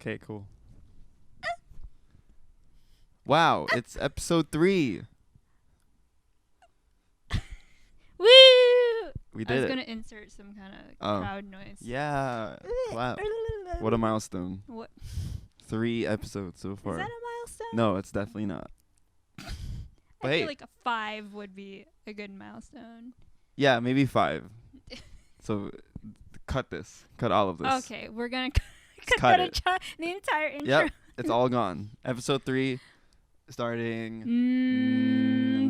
Okay, cool. Wow, it's episode 3. Woo! We did I was it. gonna insert some kind of crowd noise. Yeah. Clap. What a milestone. What? 3 episodes so far. Is that a milestone? No, it's definitely not. But I hey. feel like a 5 would be a good milestone. Yeah, maybe 5. So cut this. Cut all of this. Okay, we're gonna cut it. The entire intro. Yep, it's all gone. Episode 3 starting.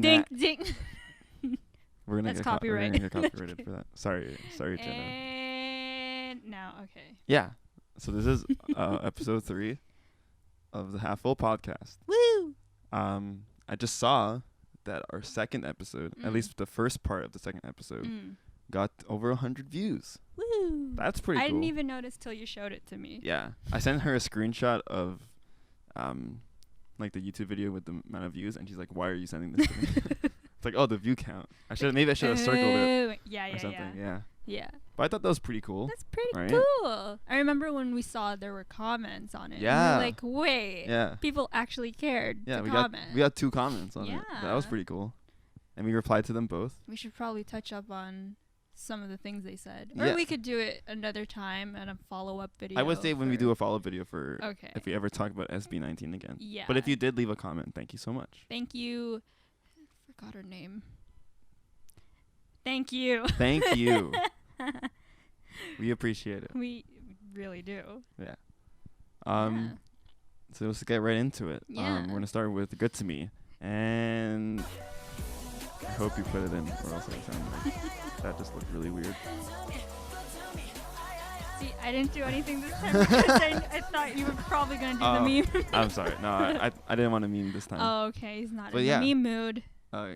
Ding ding. We're gonna That's get copyright. We're gonna get copyrighted for that. Sorry, Jenna. And now, okay. Yeah. So this is episode 3 of the Half Full podcast. Woo! I just saw that our second episode, at least the first part of the second episode, got over 100 views. Woo! That's pretty cool. I didn't even notice till you showed it to me. Yeah. I sent her a screenshot of like the YouTube video with the amount of views, and she's like, "Why are you sending this to me?" It's like, "Oh, the view count. Maybe I should have circled it or something." Yeah. But I thought that was pretty cool. That's pretty right? cool. I remember when we saw there were comments on it. Yeah. And we were like, wait. Yeah. People actually cared Yeah, to comment. we got 2 comments on it. Yeah. That was pretty cool. And we replied to them both. We should probably touch up on some of the things they said. Or Yeah. we could do it another time and a follow-up video. I would say when we do a follow-up video for Okay. if we ever talk about SB19 again. Yeah. But if you did leave a comment, thank you so much. Thank you. I forgot her name. Thank you. Thank you. We appreciate it. We really do. Yeah. Yeah. So let's get right into it. Yeah. We're gonna start with Good to Me, and I hope you put it in, or else it'll sound like that just looked really weird. See, I didn't do anything this time because I thought you were probably gonna do the meme. I'm sorry. No, I didn't want to meme this time. Oh, okay. He's not But in yeah. the meme mood.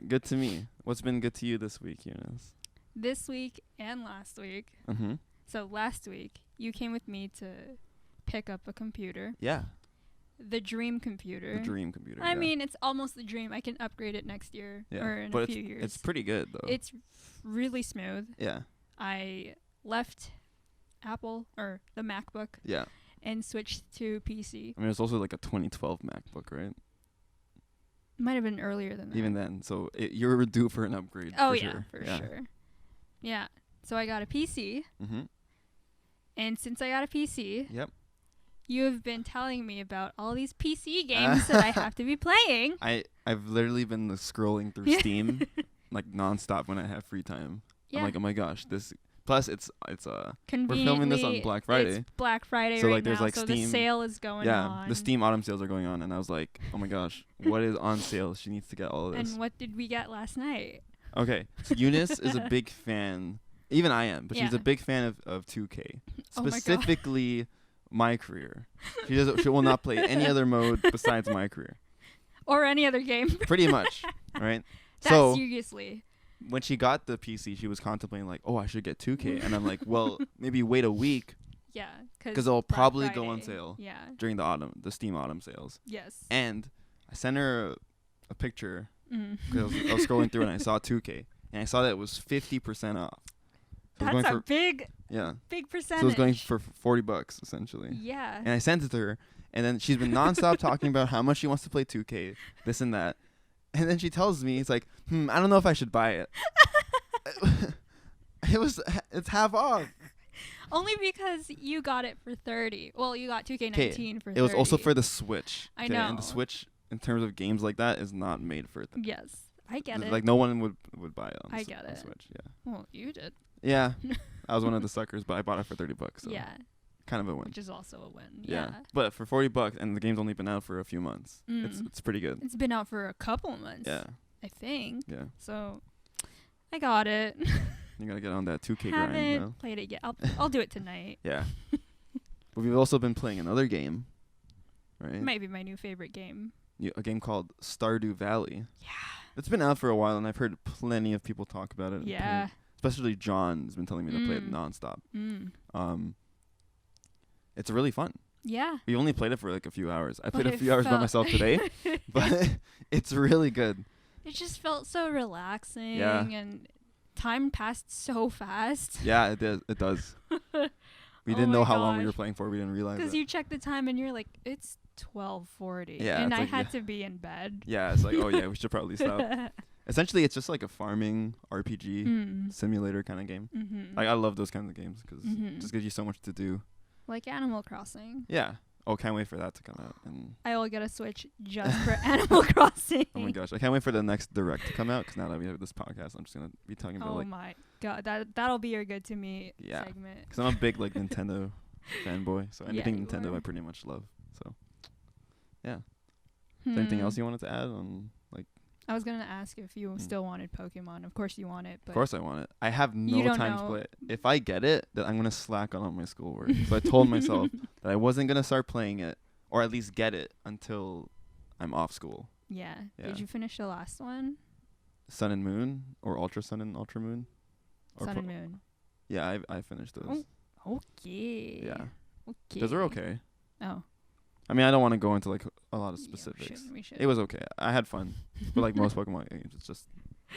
Good to me. What's been good to you this week, Eunice? This week and last week. Mm-hmm. So last week, you came with me to pick up a computer. Yeah. The dream computer. The dream computer. I mean, it's almost the dream. I can upgrade it next year or in a few years. It's pretty good though. It's really smooth. Yeah. I left Apple or the MacBook Yeah. and switched to PC. I mean, it's also like a 2012 MacBook, right? Might have been earlier than that. Even then, so you're due for an upgrade. Oh for yeah, sure. for sure. Yeah. So I got a PC. Mm-hmm. And since I got a PC, Yep. you have been telling me about all these PC games that I have to be playing. I've literally been scrolling through Steam like nonstop when I have free time. Yeah. I'm like, oh my gosh, this. Plus, it's we're Conveniently, filming this on Black Friday. It's Black Friday So, right like, there's, now, like, so Steam. the sale is going on. The Steam autumn sales are going on, and I was like, oh my gosh, what is on sale? She needs to get all of this. And what did we get last night? Okay, so Eunice is a big fan. Even I am, but she's Yeah. a big fan of 2K. Oh my God. Specifically, my career. She will not play any other mode besides my career. Or any other game. Pretty much, right? That So seriously. when she got the PC, she was contemplating like, oh, I should get 2K, and I'm like, well, maybe wait a week Yeah. because it'll Black probably go on Friday. sale Yeah. during the Steam autumn sales. Yes. And I sent her a picture Mm. because I was scrolling through and I saw 2K, and I saw that it was 50% off. So it was That's a going for, big big percentage. So it was going for $40 essentially. Yeah. And I sent it to her, and then she's been nonstop talking about how much she wants to play 2K, this and that. And then she tells me, it's like, I don't know if I should buy it. It's half off. Only because you got it for 30. Well, you got 2K19 for 30. It was also for the Switch. I 'kay? know. And the Switch, in terms of games like that, is not made for it. Yes. I get it. Like, no one would buy it on I the get it. Switch. Yeah. Well, you did. Yeah. I was one of the suckers, but I bought it for $30. So Yeah. kind of a win. Which is also a win. Yeah. Yeah. But for $40, and the game's only been out for a few months. Mm. It's pretty good. It's been out for a couple months. Yeah. I think. Yeah. So I got it. You gotta get on that 2K grind. Haven't You know? played it yet. I'll do it tonight. Yeah. But we've also been playing another game, right? It might be my new favorite game. A game called Stardew Valley. Yeah. It's been out for a while, and I've heard plenty of people talk about it. and Yeah. play it. Especially John has been telling me to play it Mm. nonstop. Mm. It's really fun. Yeah. We only played it for like a few hours. I But played a it few hours by felt- myself today, but it's really good. It just felt so relaxing. Yeah. And time passed so fast. Yeah, it does. We didn't know how long we were playing for. We didn't realize because you check the time and you're like, it's 12:40. Yeah, and it's I like, had to be in bed. Yeah, it's like, oh yeah, we should probably stop. Essentially, it's just like a farming RPG simulator kind of game. Like I love those kinds of games because it just gives you so much to do. Like Animal Crossing. Yeah. Oh, can't wait for that to come out. And I will get a Switch just for Animal Crossing. Oh my gosh, I can't wait for the next Direct to come out because now that we have this podcast, I'm just gonna be talking about like. Oh my god, that'll be your good to me segment. Because I'm a big like Nintendo fanboy, so anything Nintendo are. I pretty much love. So, yeah. Is there anything else you wanted to add on like? I was gonna ask if you still wanted Pokemon. Of course you want it. But of course I want it. I have no time to play it. If I get it, then I'm gonna slack on all my schoolwork. So I told myself that I wasn't gonna start playing it, or at least get it until I'm off school. Yeah. Did you finish the last one? Sun and Moon or Ultra Sun and Ultra Moon? Or Sun and Moon. Yeah, I finished those. Oh, okay. Yeah. Okay. Those are okay. Oh. I mean, I don't want to go into like a lot of specifics. We should. It was okay. I had fun. But like most Pokemon games, it's just,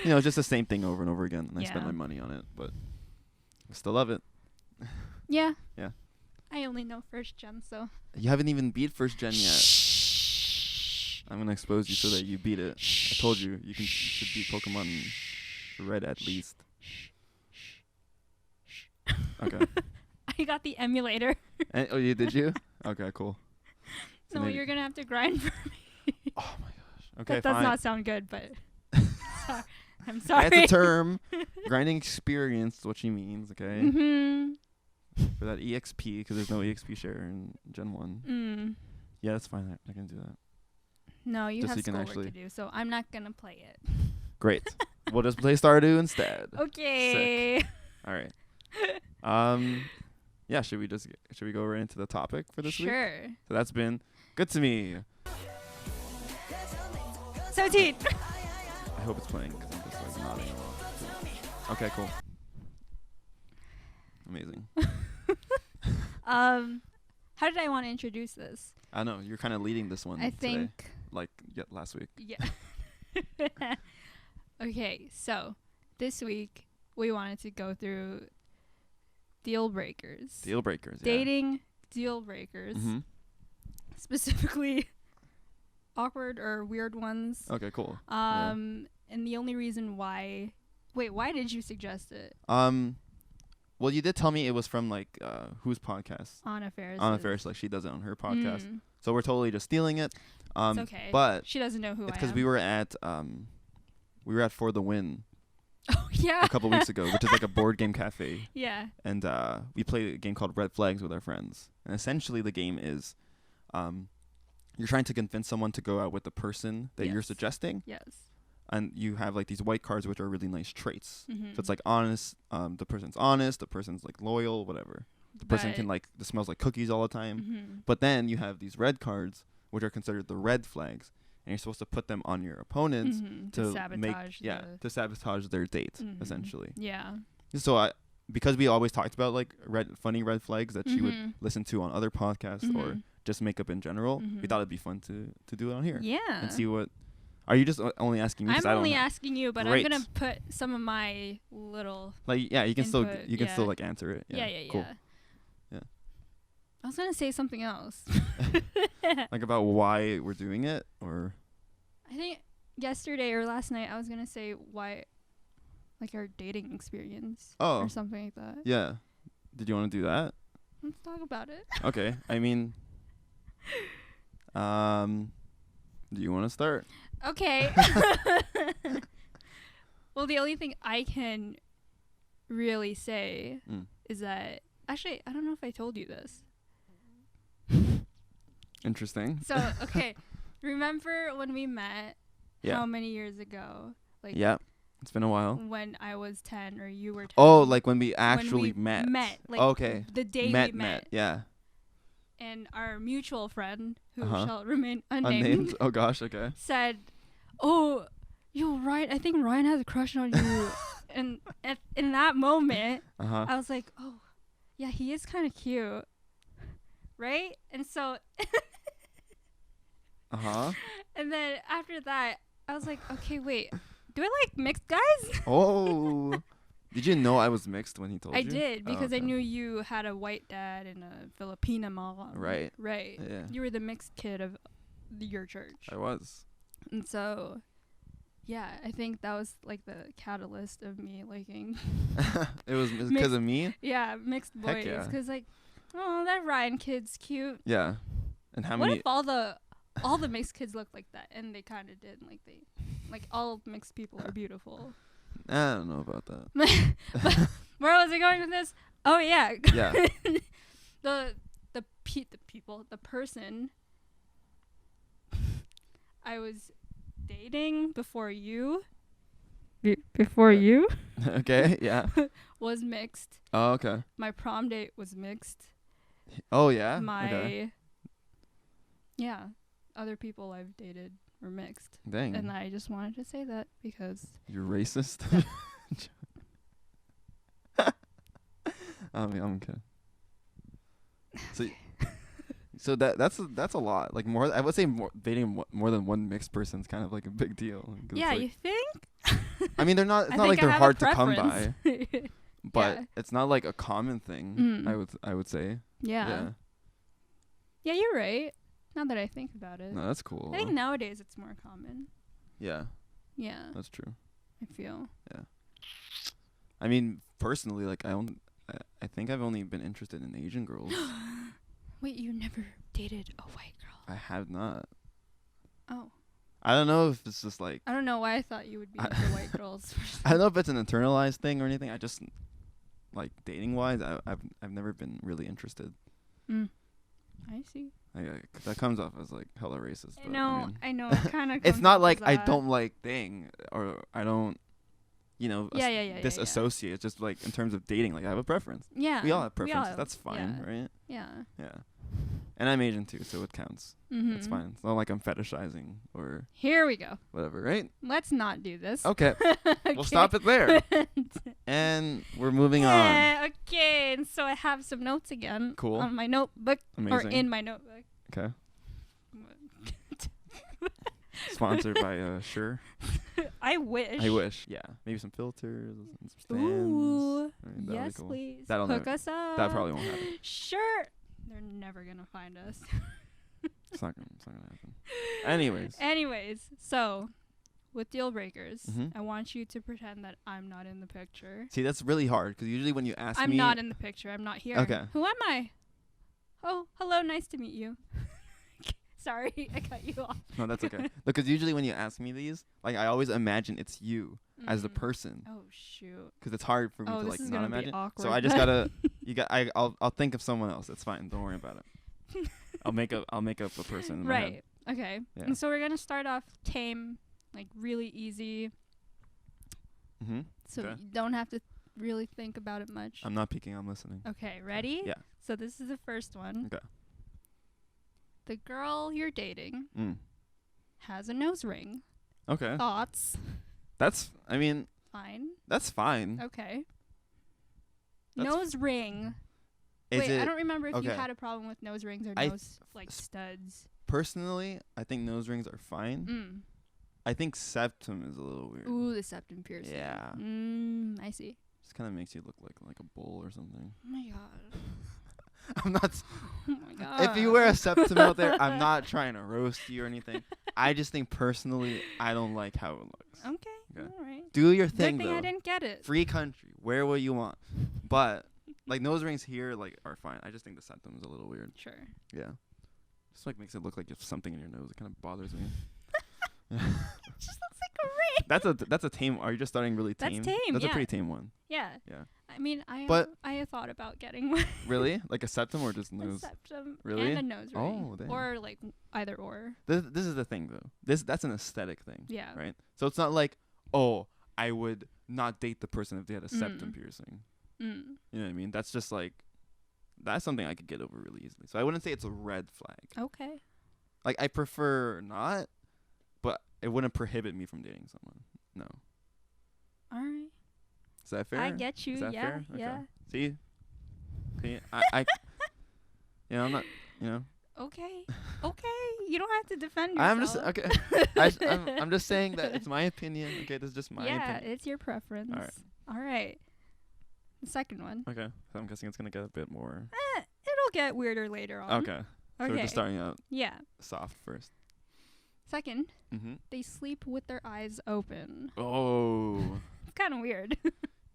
it's just the same thing over and over again. And I spent my money on it, but I still love it. Yeah. Yeah. I only know first gen, so. You haven't even beat first gen yet. I'm going to expose you so that you beat it. I told you, should beat Pokemon Red at least. Okay. I got the emulator. Oh, did you? Okay, cool. So no, you're going to have to grind for me. Oh my gosh. Okay, that fine. does not sound good, but I'm sorry. That's a term. Grinding experience is what she means, okay? For that EXP, because there's no EXP share in Gen 1. Yeah, that's fine. I can do that. No, you have schoolwork to do, so I'm not going to play it. Great. We'll just play Stardew instead. Okay. Sick. All right. Yeah, should we go right into the topic for this week? Sure. So that's been good to me. 17. I hope it's playing because I'm just like nodding along. Okay, cool. Amazing. How did I want to introduce this? I know you're kind of leading this one. I today, think like last week. Yeah. Okay, so this week we wanted to go through Dealbreakers. Dealbreakers. Yeah. Dating dealbreakers. Specifically awkward or weird ones. Okay, cool. And the only reason why did you suggest it? Well, you did tell me it was from like whose podcast? Anna Ferris. Anna Ferris, like she does it on her podcast. So we're totally just stealing it. It's okay. But she doesn't know who I am. Because we were at For the Win. Oh yeah. A couple weeks ago, which is like a board game cafe. Yeah. And we played a game called Red Flags with our friends. And essentially the game is you're trying to convince someone to go out with the person that you're suggesting. Yes. And you have like these white cards which are really nice traits. So it's like honest, the person's honest, the person's like loyal, whatever. The person can like smells like cookies all the time. But then you have these red cards which are considered the red flags. And you're supposed to put them on your opponents to sabotage their date, essentially. Yeah. So because we always talked about like funny red flags that you would listen to on other podcasts or just makeup in general, we thought it'd be fun to do it on here. Yeah. And see what. Are you just only asking me? I'm only asking you, but I'm gonna put some of my little you can still like answer it. Yeah. Cool. Yeah. I was gonna say something else. Like about why we're doing it, or I think yesterday or last night I was gonna say why, like our dating experience or something like that. Yeah. Did you want to do that? Let's talk about it. Okay. I mean, do you want to start? Okay. Well, the only thing I can really say is that actually I don't know if I told you this. Interesting. So, okay. Remember when we met how many years ago? Like it's been a while. When I was 10 or you were 10. Oh, like when we actually met. Like okay. The day we met. Yeah. And our mutual friend, who shall remain unnamed. Oh gosh, okay. Said, "Oh, Ryan, I think Ryan has a crush on you." And in that moment, I was like, "Oh, yeah, he is kind of cute." Right? And so and then after that, I was like, okay, wait, do I like mixed guys? Oh. Did you know I was mixed when he told you? I did, because I knew you had a white dad and a Filipino mom. Right. Right. Yeah. You were the mixed kid of your church. I was. And so, yeah, I think that was like the catalyst of me liking. It was because of me? Yeah, mixed boys. Heck yeah. Because like, oh, that Ryan kid's cute. Yeah. And how what many? What if all the mixed kids look like that? And they kind of did. Like all mixed people are beautiful. I don't know about that. But where was I going with this? Oh yeah. Yeah. the person I was dating before you. Before you? Okay, yeah. Was mixed. Oh, okay. My prom date was mixed. Oh, yeah? Okay. Yeah. Other people I've dated were mixed. Dang. And I just wanted to say that because... You're racist? I'm kidding. So that's a lot. Like I would say dating more than one mixed person is kind of like a big deal. Yeah, like, you think? I mean, they're not. It's not like they're hard to come by. But yeah. It's not like a common thing. I would say. Yeah. Yeah, you're right. Now that I think about it. No, that's cool. I think nowadays it's more common. Yeah. Yeah. That's true. I feel. Yeah. I mean, personally, like I think I've only been interested in Asian girls. Wait, you never dated a white girl? I have not. Oh. I don't know if it's just like... I don't know why I thought you would be into white girls. I don't know if it's an internalized thing or anything. I just, like, dating-wise, I've never been really interested. I see. That comes off as, like, hella racist. I know. It kind of it's not like I don't like thing or I don't, disassociate. It's just, like, in terms of dating, like, I have a preference. Yeah. We all have preferences. That's fine, right? Yeah. Yeah. And I'm Asian too, so it counts. Mm-hmm. It's fine. It's not like I'm fetishizing or... Here we go. Whatever, right? Let's not do this. Okay. We'll stop it there. And we're moving on. Okay, and so I have some notes again. Cool. On my notebook. Amazing. Or in my notebook. Okay. Sponsored by Sure. I wish. Yeah. Maybe some filters and some stands. Ooh. I mean, Yes, cool. please. That'll Hook never, us up. that probably won't happen. Sure. They're never going to find us. It's not gonna happen. Anyways, so with Dealbreakers, I want you to pretend that I'm not in the picture. See, that's really hard because usually when you ask me... I'm not in the picture. I'm not here. Okay. Who am I? Oh, hello. Nice to meet you. Sorry, I cut you off. No, that's okay. Because usually when you ask me these, like I always imagine it's you as the person. Oh shoot. Because it's hard for me to like not imagine. Awkward. So I just gotta. I'll think of someone else. It's fine. Don't worry about it. I'll make up a person. In my head. Okay. Yeah. And so we're gonna start off tame, like really easy. So okay. you don't have to really think about it much. I'm not peeking. I'm listening. Okay. Ready? Yeah. So this is the first one. Okay. The girl you're dating has a nose ring. Okay. Thoughts? Fine. That's fine. Okay. Nose ring. Wait, I don't remember if you had a problem with nose rings or studs. Personally, I think nose rings are fine. I think septum is a little weird. Ooh, the septum piercing. Yeah. I see. Just kind of makes you look like a bull or something. Oh my god. I'm not. Oh my god. If you wear a septum out there, I'm not trying to roast you or anything. I just think personally, I don't like how it looks. Okay. All right. Do your thing, Good thing though. I didn't get it. Free country. Wear what you want. But like nose rings here are fine. I just think the septum is a little weird. Sure. Yeah. Just like makes it look like you have something in your nose. It kind of bothers me. It just looks like a ring. That's a tame. Are you just starting really tame? That's tame. That's a pretty tame one. Yeah. Yeah. I mean, I thought about getting one. Really? Like a septum or just nose? A septum really? and a nose ring. Oh, damn. Or like either or. This is the thing though. That's an aesthetic thing. Yeah. Right. So it's not like, oh, I would not date the person if they had a septum piercing. You know what I mean? That's just like, that's something I could get over really easily. So I wouldn't say it's a red flag. Okay. Like I prefer not, but it wouldn't prohibit me from dating someone. No. All right. Is that fair? I get you. Is that yeah. fair? Okay. Yeah. See, I I'm not, Okay. Okay. You don't have to defend yourself. I'm just okay. I'm just saying that it's my opinion. Okay, this is just my opinion. Yeah, it's your preference. All right. All right. The second one. Okay. So I'm guessing it's gonna get a bit more. It'll get weirder later on. Okay. So we're just starting out. Yeah. Soft first. Second, Mm-hmm. they sleep with their eyes open. Oh. It's kind of weird.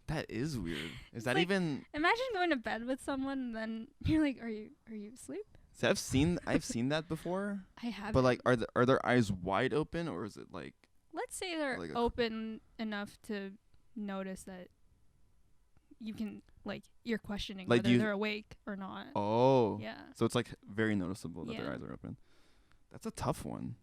That is weird. Is It's that like, even? Imagine going to bed with someone and then you're like, are you asleep? So I've seen that before. I have. But like, are their eyes wide open, or is it like? Let's say they're like open enough to notice that you can, like, you're questioning Like, whether they're awake or not. Oh. Yeah. So it's like very noticeable that their Yeah. eyes are open. That's a tough one.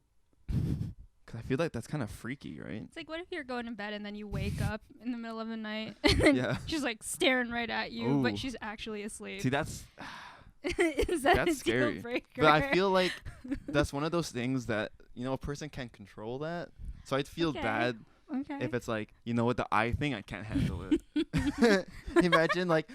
'Cause I feel like that's kind of freaky, right? It's like, what if you're going to bed and then you wake up in the middle of the night and then Yeah. she's like staring right at you, Ooh. but she's actually asleep? See, that's Is that that's a scary. deal breaker? But I feel like that's one of those things that, you know, a person can't control that. So I'd feel bad Okay. if it's like, you know what, the eye thing, I can't handle it. Imagine like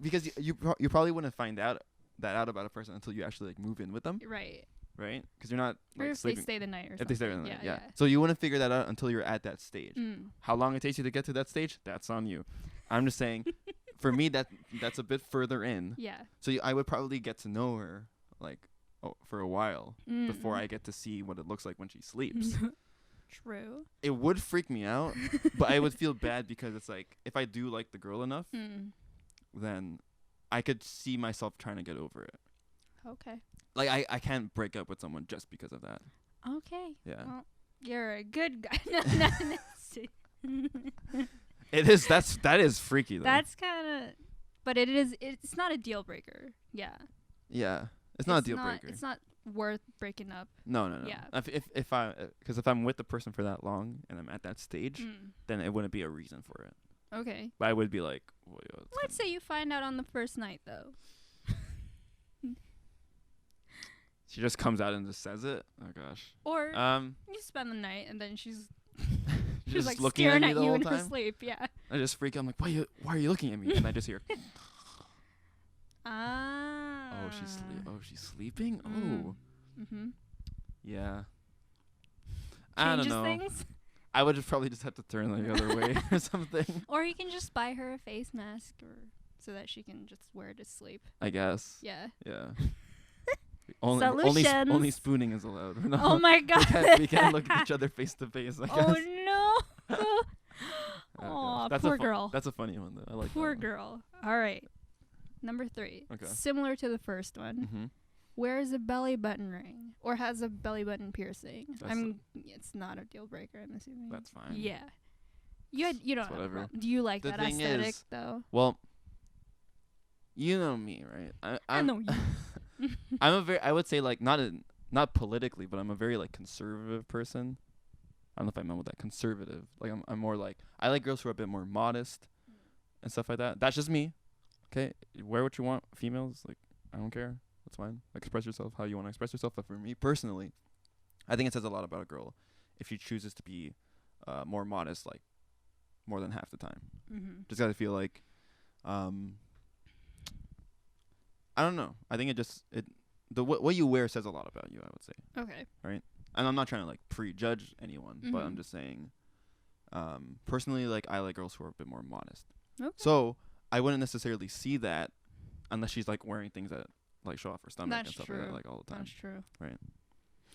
because you probably wouldn't find out about a person until you actually like move in with them, Right. right? Because you're not Or like if sleeping. they stay the night or something. If they stay the night, Yeah. So you wouldn't figure that out until you're at that stage. Mm. How long it takes you to get to that stage, that's on you. I'm just saying, for me, that's a bit further in. Yeah. So I would probably get to know her like for a while before I get to see what it looks like when she sleeps. True. It would freak me out, but I would feel bad because it's like, if I do like the girl enough, then I could see myself trying to get over it. Okay. Like I can't break up with someone just because of that. Okay. Yeah. Well, you're a good guy. No. It is. That is freaky though. That's kind of, but it's not a deal breaker. Yeah. Yeah. It's not a deal breaker. It's not worth breaking up. No. Yeah. If I'm with the person for that long and I'm at that stage, then it wouldn't be a reason for it. Okay. But I would be like, well, yo, Let's say you find out on the first night though. she just comes out and just says it. Oh gosh. Or You spend the night and then she's just like looking staring at at me the you whole in her time. sleep. Yeah. I just freak out. I'm like, why are you looking at me? And I just hear, Ah. she's sleeping. Oh. Mhm. Yeah. I don't Changes know. things. I would probably just have to turn the other way or something. Or you can just buy her a face mask, or so that she can just wear it to sleep. I guess. Yeah. Yeah. Solutions. Only spooning is allowed. Oh my god. We can't look at each other face to face. I guess. Oh no. Oh, Aw, poor girl. That's a funny one though. I like Poor that girl. All right. Number 3. Okay. Similar to the first one. Mm-hmm. Wears a belly button ring or has a belly button piercing. It's not a deal breaker, I'm assuming. That's fine. Yeah. You don't have a whatever. problem. Do you like The that thing aesthetic is, though? Well, you know me, right? I know you. I would say like not politically, but I'm a very like conservative person. I don't know if I meant with that conservative. Like I'm more like, I like girls who are a bit more modest and stuff like that. That's just me. Okay, wear what you want, females. Like I don't care. That's fine. Express yourself how you want to express yourself. But for me personally, I think it says a lot about a girl if she chooses to be more modest, like more than half the time. Mm-hmm. Just gotta feel like, I don't know. I think what you wear says a lot about you, I would say. Okay. Right? And I'm not trying to like prejudge anyone, but I'm just saying, personally, like I like girls who are a bit more modest. Okay. So I wouldn't necessarily see that unless she's like wearing things that like show off her stomach That's and stuff true. like that, like all the time. That's true. Right.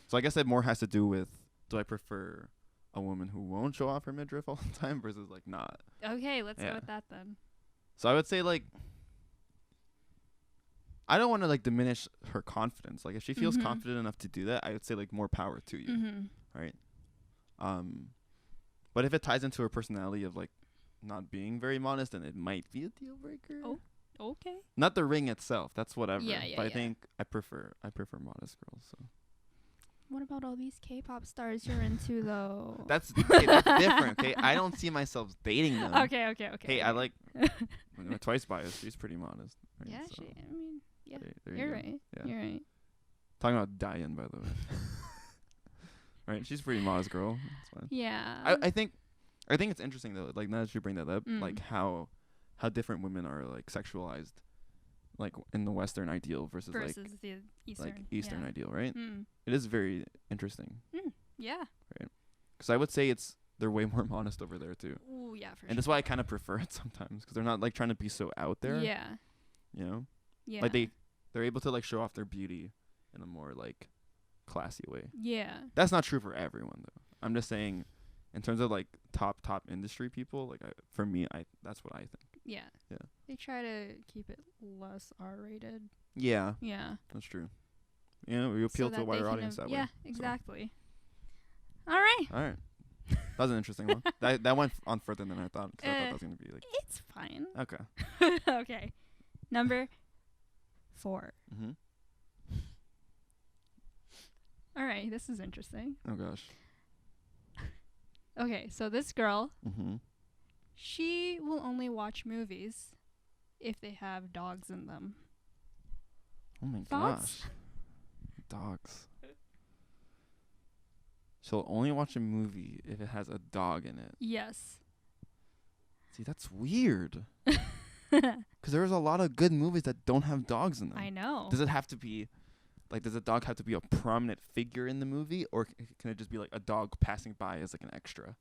So I guess that more has to do with, do I prefer a woman who won't show off her midriff all the time versus like not? Okay, let's go with that then. So I would say like, I don't want to like diminish her confidence. Like if she feels confident enough to do that, I would say like more power to you. Mm-hmm. Right. But if it ties into her personality of like not being very modest, then it might be a deal breaker. Oh, okay. Not the ring itself. That's whatever. Yeah, but I think I prefer modest girls. So. What about all these K-pop stars you're into though? That's different. Okay, I don't see myself dating them. Okay. Hey, I like my Twice bias. She's pretty modest. Right? Yeah, so yeah. there You're you right. Yeah. You're right. Talking about Diane, by the way. Right, she's a pretty modest girl. That's fine. Yeah. I think it's interesting though. Like now that you bring that up, like how different women are like sexualized, like in the Western ideal versus like the Eastern. like Eastern ideal, right? Mm. It is very interesting. Yeah. Right. Because I would say they're way more modest over there too. Ooh, yeah, for sure. And that's why I kind of prefer it sometimes, because they're not like trying to be so out there. Yeah. You know? Yeah. Like they're able to like show off their beauty in a more like classy way. Yeah. That's not true for everyone though. I'm just saying, in terms of like top industry people, like for me, that's what I think. Yeah. Yeah. They try to keep it less R-rated. Yeah. Yeah. That's true. You know, we appeal to a wider audience that way. Yeah, exactly. So. All right. That was an interesting one. That went on further than I thought. Cause I thought that was gonna be like. It's fine. Okay. Okay. Number 4. Mm-hmm. All right, this is interesting. Oh gosh. Okay, so this girl, mm-hmm. she will only watch movies if they have dogs in them. Oh my Thoughts? gosh. Dogs. She'll only watch a movie if it has a dog in it. Yes. See, that's weird. Because there's a lot of good movies that don't have dogs in them. I know. Does it have to be, like, does a dog have to be a prominent figure in the movie, or can it just be like a dog passing by as like an extra,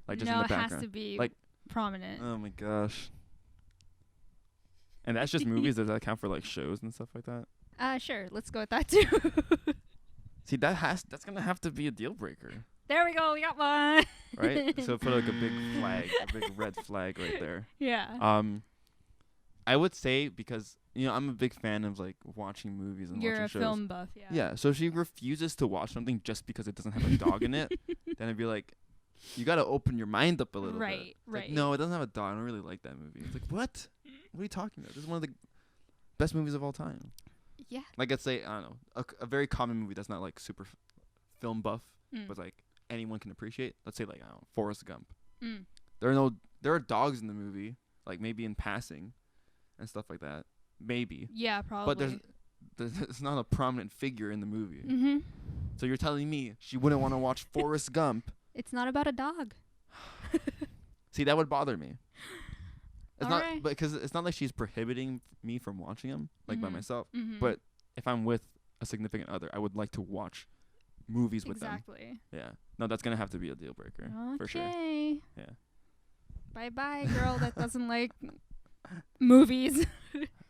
like just in the background? No, it has to be like prominent. Oh my gosh. And that's just movies. Does that count for like shows and stuff like that? Sure. Let's go with that too. See, that's gonna have to be a deal breaker. There we go. We got one. Right. So put like a big flag, a big red flag right there. Yeah. I would say, because I'm a big fan of like watching movies and You're watching a shows. film buff, yeah. Yeah. So if she refuses to watch something just because it doesn't have a dog in it, then I'd be like, you gotta open your mind up a little bit. Right. Like, no, it doesn't have a dog. I don't really like that movie. It's like, what? What are you talking about? This is one of the best movies of all time. Yeah. Like, I'd say, I don't know, a very common movie that's not like super film buff, but like anyone can appreciate. Let's say like, I don't know, Forrest Gump. There are dogs in the movie, like maybe in passing and stuff like that. Maybe. Yeah, probably. But there's not a prominent figure in the movie. Mm-hmm. So you're telling me she wouldn't want to watch Forrest Gump? It's not about a dog. See, that would bother me. It's not, right. because it's not like she's prohibiting me from watching them, like by myself. Mm-hmm. But if I'm with a significant other, I would like to watch movies with them. Exactly. Yeah. No, that's gonna have to be a deal breaker for sure. Okay. Yeah. Bye bye, girl that doesn't like movies.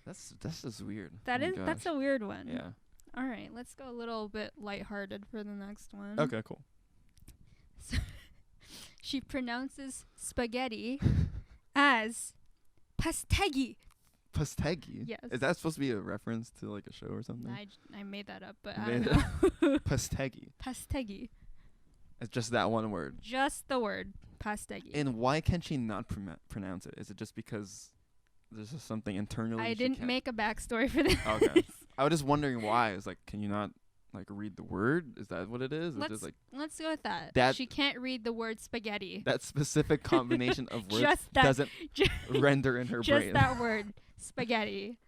That's just weird. That's a weird one. Yeah. All right, let's go a little bit lighthearted for the next one. Okay, cool. So she pronounces spaghetti as pastegi. Pastegi? Yes. Is that supposed to be a reference to like a show or something? I made that up, but I don't know. Pastegi. Pastegi. It's just that one word. Just the word pastegi. And why can she not pronounce it? Is it just because there's just something internally? I didn't make a backstory for this. Okay. I was just wondering why. It's like, can you not like read the word? Is that what it is? Let's go with that. She can't read the word spaghetti. That specific combination of words doesn't render in her brain. Just that word, spaghetti.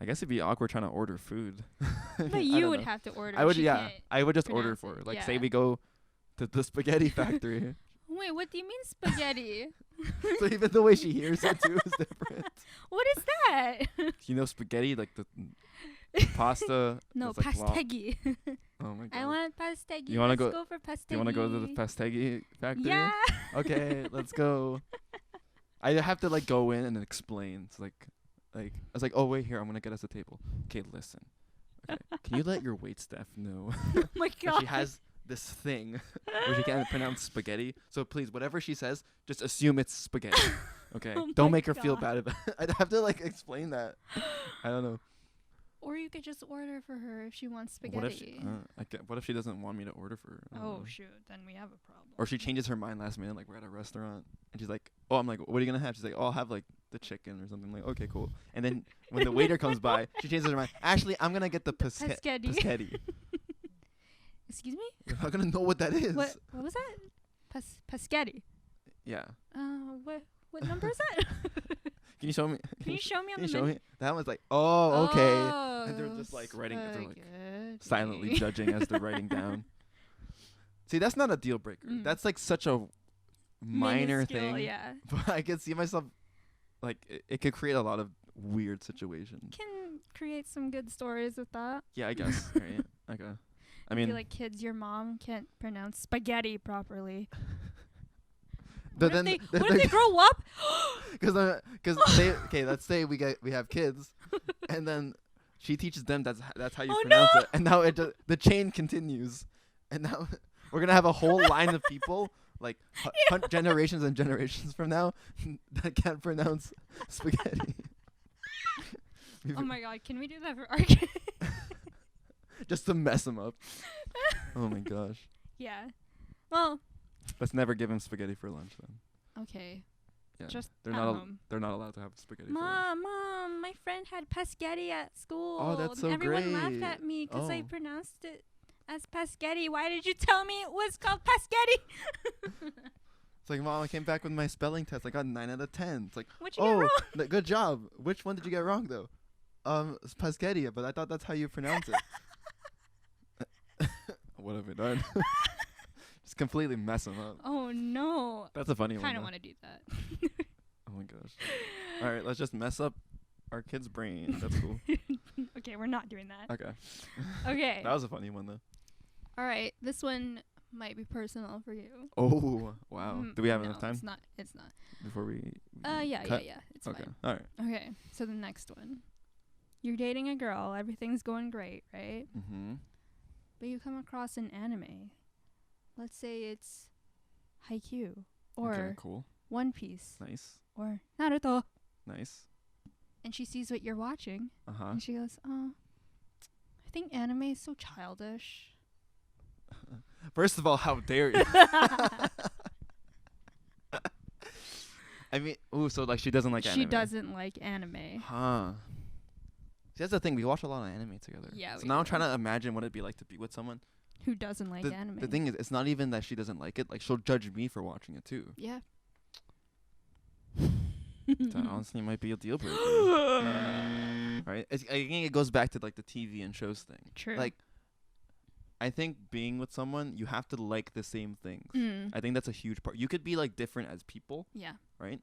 I guess it'd be awkward trying to order food. But you would have to order. I would, I would just order for her. Like, say we go to the spaghetti factory. Wait, what do you mean spaghetti? So even the way she hears it too is different. What is that? You know spaghetti, like the pasta? No, like pastegi. Oh my god. I want pastegi. You want to go for pastegi. You want to go to the pastegi factory? Yeah. Okay, let's go. I have to like go in and explain. It's like I was like, oh wait, here, I'm gonna get us a table. Okay, listen. Okay, can you let your wait staff know? Oh my god. She has this thing where she can't pronounce spaghetti. So please, whatever she says, just assume it's spaghetti. Okay, don't make her feel bad about it. I'd have to like explain that. I don't know. Or you could just order for her if she wants spaghetti. What if she doesn't want me to order for her? Oh shoot, then we have a problem. Or she changes her mind last minute, like we're at a restaurant, and she's like, "Oh, I'm like, what are you gonna have?" She's like, "Oh, I'll have like the chicken or something." I'm like, okay, cool. And then when the waiter comes by, she changes her mind. Actually, I'm gonna get the paschetti. Excuse me? You're not gonna know what that is. What was that? Paschetti. Yeah. What number is that? Can you show me? Can you show me on the menu? Me? That one's like, oh, okay. And they're just like writing, they're like silently judging as they're writing down. See, that's not a deal breaker. That's like such a minor thing. Yeah. But I can see myself, like, it could create a lot of weird situations. Can create some good stories with that. Yeah, I guess. Right? Okay. I mean, like, kids, your mom can't pronounce spaghetti properly. What if they grow up? Because let's say we have kids, and then she teaches them that's how you pronounce it, and now the chain continues, and now we're gonna have a whole line of people like generations and generations from now that can't pronounce spaghetti. Oh my god, can we do that for our kids? Just to mess them up. Oh my gosh. Yeah. Well. Let's never give him spaghetti for lunch then. Okay. Yeah. Just they're not allowed to have spaghetti. Mom, my friend had pescetti at school. Oh, that's so Everyone great. laughed at me because I pronounced it as pescetti. Why did you tell me it was called pescetti? It's like, Mom, I came back with my spelling test. I got 9 out of 10. It's like, what you get wrong? Good job. Which one did you get wrong though? It's pescetti, but I thought that's how you pronounce it. What have I done? Just completely mess them up. Oh no. That's a funny one. Kind of want to do that. Oh my gosh. All right, let's just mess up our kid's brain. That's cool. Okay, we're not doing that. Okay. Okay. That was a funny one though. All right, this one might be personal for you. Oh wow. Do we have enough time? It's not. Before we. Yeah. It's okay. fine. All right. Okay. So the next one. You're dating a girl. Everything's going great, right? Mm-hmm. But you come across an anime. Let's say it's Haikyuu or cool. One Piece. Nice. Or Naruto. Nice. And she sees what you're watching. Uh-huh. And she goes, "Oh, I think anime is so childish." First of all, how dare you? I mean, so like she doesn't like anime. She doesn't like anime. Huh. See, that's the thing. We watch a lot of anime together. Yeah. So now I'm trying to imagine what it'd be like to be with someone who doesn't like anime. The thing is, it's not even that she doesn't like it. Like, she'll judge me for watching it too. Yeah. That honestly might be a deal breaker. Right? I think it goes back to like the TV and shows thing. True. Like, I think being with someone, you have to like the same things. I think that's a huge part. You could be like different as people. Yeah. Right?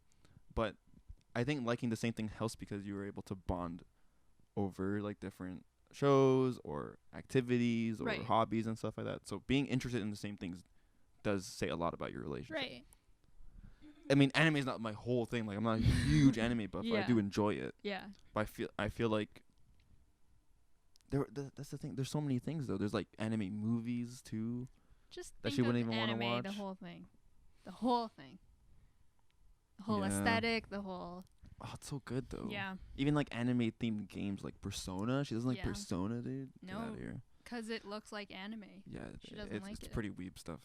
But I think liking the same thing helps because you were able to bond over like different shows or activities or hobbies and stuff like that. So being interested in the same things does say a lot about your relationship. Right. I mean, anime is not my whole thing. Like, I'm not a huge anime buff, but I do enjoy it. Yeah. But I feel like that's the thing. There's so many things though. There's like anime movies too. Just that she wouldn't even want to watch. The whole thing. The whole aesthetic. The whole. Oh, it's so good though. Yeah. Even like anime themed games like Persona. She doesn't like Persona, dude. No. Get out of here. Because it looks like anime. Yeah. She doesn't like it. It's pretty weeb stuff.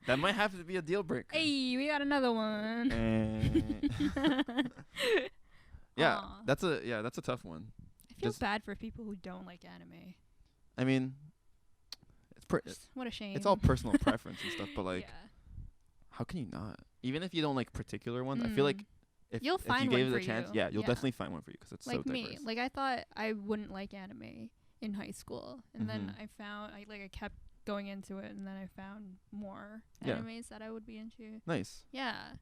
That might have to be a deal breaker. Hey, we got another one. Yeah, that's a tough one. I feel bad for people who don't like anime. I mean, what a shame. It's all personal preference and stuff, but like, how can you not? Even if you don't like particular ones, I feel like if you gave it a chance, you'll definitely find one for you because it's like so diverse. Me. Like I thought I wouldn't like anime in high school, and then I kept going into it, and then I found more animes that I would be into. Nice. Yeah.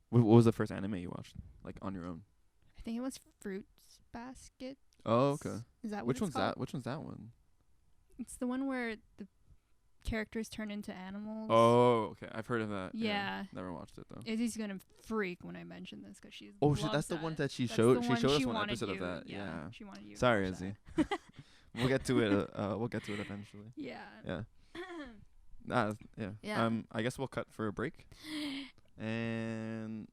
What was the first anime you watched, like on your own? I think it was Fruits Basket. Oh, okay. Is that which one's that? Which one's that one? It's the one where the characters turn into animals. Oh, okay. I've heard of that. Yeah. Never watched it though. Izzy's gonna freak when I mention this because she's. Oh, that's the one that she showed. She showed us one episode of that. Yeah. She wanted you. Sorry, Izzy. We'll get to it. We'll get to it eventually. Yeah. Yeah. Yeah. I guess we'll cut for a break. And.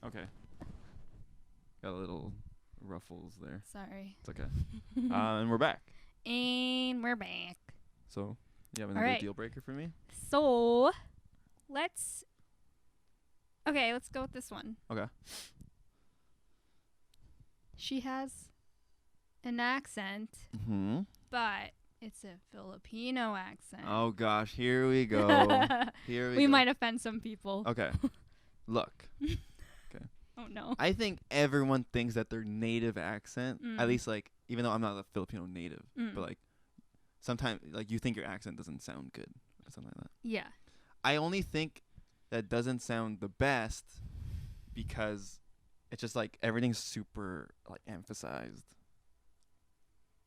Okay. Got a little ruffles there. Sorry. It's okay. And we're back. So, you have another deal breaker for me? So, let's go with this one. Okay. She has an accent, but it's a Filipino accent. Oh gosh, here we go. We might offend some people. Okay. Look. Okay. Oh no. I think everyone thinks that their native accent, at least like, even though I'm not a Filipino native, but like, sometimes like you think your accent doesn't sound good or something like that. Yeah. I only think that doesn't sound the best because it's just like everything's super like emphasized.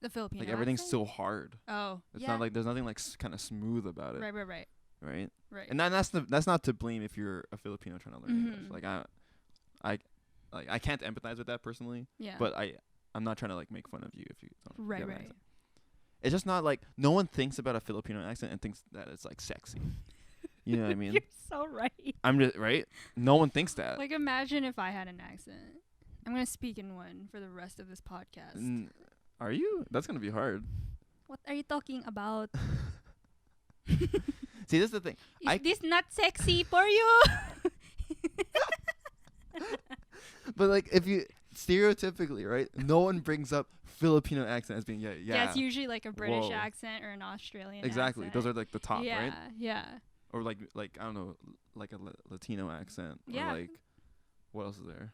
The Filipino Like everything's accent? so hard. Oh, It's yeah. not like there's nothing like kind of smooth about it. Right. Right. And that's not to blame if you're a Filipino trying to learn English. Like I can't empathize with that personally. Yeah. But I'm not trying to like make fun of you if you don't. Right. have an accent. It's just not like no one thinks about a Filipino accent and thinks that it's like sexy. You know what I mean? You're so right. I'm just right. No one thinks that. Like, imagine if I had an accent. I'm gonna speak in one for the rest of this podcast. Are you? That's gonna be hard. What are you talking about? See, this is the thing. Is this not sexy for you? But like, if you stereotypically, right? No one brings up Filipino accent as being Yeah, it's usually like a British Whoa. accent or an Australian Exactly. accent. Those are like the top, right? Yeah. Or like I don't know, like a Latino accent. Yeah. Or like, what else is there?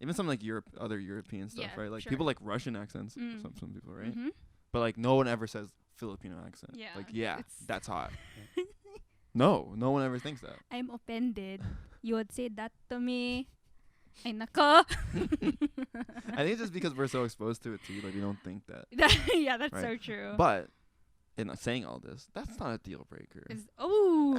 Even some like other European stuff, Yeah, right? Like sure. people like Russian accents. Some people, right? Mm-hmm. But like no one ever says Filipino accent. Yeah, Like it's- that's hot. No one ever thinks that. I'm offended. You would say that to me. Ay nako. I think it's just because we're so exposed to it too, like we don't think that. Yeah, that's so Right. true. But in saying all this, that's not a deal breaker.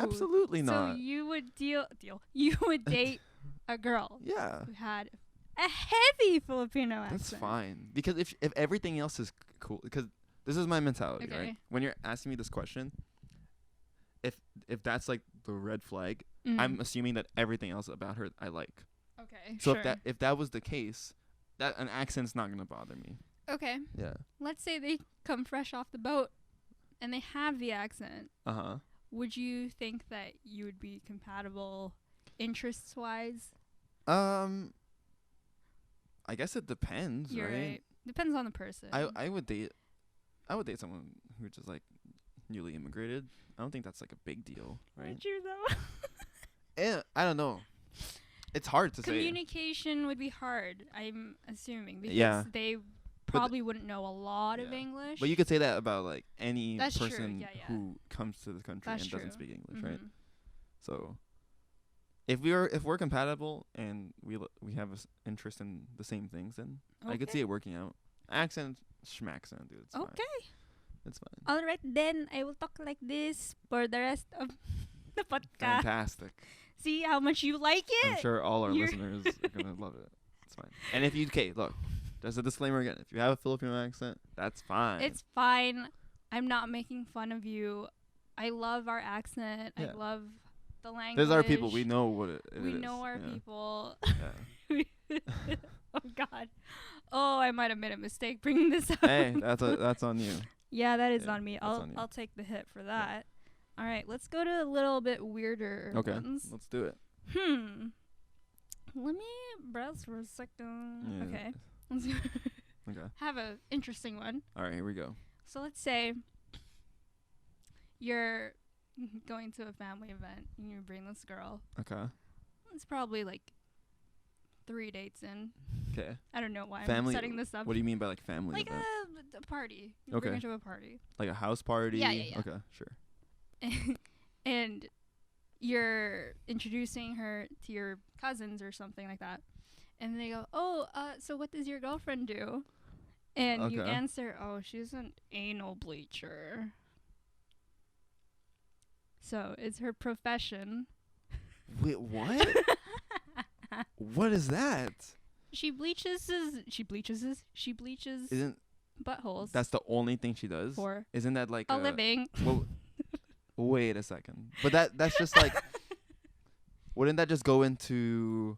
Absolutely so not. you would you would date a girl Yeah. who had a heavy Filipino accent. That's fine. Because if everything else is cool, because this is my mentality, Okay. right? When you're asking me this question, if that's like the red flag, Mm. I'm assuming that everything else about her I like. Okay. So sure. if that was the case, that an accent's not gonna bother me. Okay. Yeah. Let's say they come fresh off the boat and they have the accent. Would you think that you would be compatible interests wise? I guess it depends, You're right. Depends on the person. I would date someone who's just like newly immigrated. I don't think that's like a big deal, right? Would you though? I don't know. It's hard to say. Communication would be hard, I'm assuming, because Yeah. they probably wouldn't know a lot of English. But you could say that about like any That's true, person yeah. who comes to the country That's and true. doesn't speak English, right? Mhm. So if we're compatible and we have interest in the same things, then I could see it working out. Accent, schmaccent, dude. It's fine. It's fine. All right, then I will talk like this for the rest of the podcast. Fantastic. See how much you like it? I'm sure all our You're listeners are gonna love it. It's fine. And if look, there's a disclaimer again. If you have a Filipino accent, that's fine. It's fine. I'm not making fun of you. I love our accent. Yeah. I love the language. There's our people. We know what it is. We know our Yeah. people. Yeah. Oh God. Oh, I might have made a mistake bringing this up. Hey, that's on you. Yeah, that is Yeah, on me. that's on you. I'll take the hit for that. All right, let's go to a little bit weirder Okay, ones. let's do it. Let me browse for a second. Yeah. Okay. Let's Okay. have a interesting one. All right, here we go. So let's say you're going to a family event and you bring this girl. Okay. It's probably like 3 dates in. Okay. I don't know why Family. I'm setting this up. What do you mean by like family Like event? a party. You Okay. bring her to a party. Like a house party? Yeah. Okay, sure. And you're introducing her to your cousins or something like that. And they go, so what does your girlfriend do? And you Okay. answer, oh, she's an anal bleacher. So it's her profession. Wait, what? What is that? She bleaches Isn't buttholes that's the only thing she does? for Isn't that like a living. Well, wait a second. But that's just like wouldn't that just go into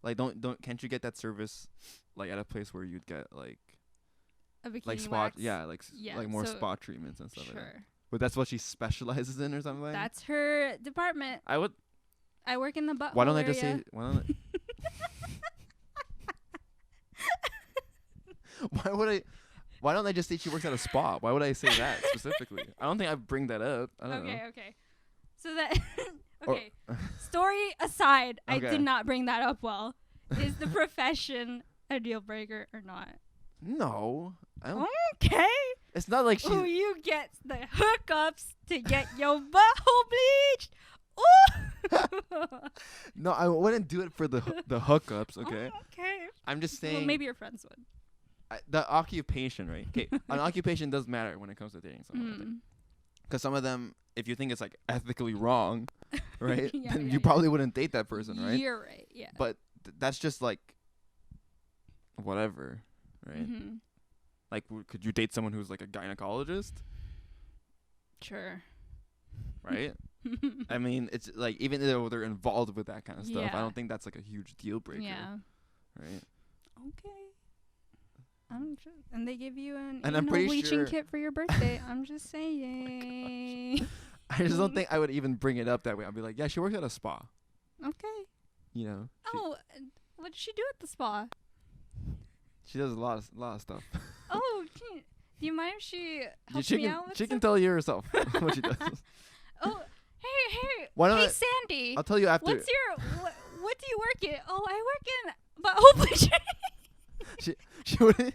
like can't you get that service like at a place where you'd get like A bikini like spot wax. like more so spot treatments and stuff Sure. like that. But that's what she specializes in or something? That's her department. I would I work in the butthole why don't I area. just say why don't I just say she works at a spa? Why would I say that specifically? I don't think I bring that up. I don't know. Okay. So that Or- okay. Story aside, I Okay. did not bring that up well. Is the profession a deal breaker or not? No. I don't Okay. it's not like she's Ooh, you get the hookups to get your butthole bleached. Ooh. No, I wouldn't do it for the hookups, okay? Oh, okay. I'm just saying Well, maybe your friends would. the occupation, right? Okay, an occupation does matter when it comes to dating someone. Because some of them, if you think it's like ethically wrong, right, then you probably wouldn't date that person, right? You're right. Yeah. But that's just like whatever, right? Like, could you date someone who's like a gynecologist? Sure. Right? I mean, it's like, even though they're involved with that kind of stuff, I don't think that's like a huge deal breaker. Yeah. Right? Okay. I'm just, and they give you an bleaching kit for your birthday. I'm just saying. I just don't think I would even bring it up that way. I'd be like, yeah, she works at a spa. Okay. You know. What does she do at the spa? She does a lot of stuff. Oh, do you mind if she helps me out with She can tell you herself what she does. Oh, hey, Sandy. I'll tell you after. What do you work in? Oh, I work in, but hopefully she wouldn't.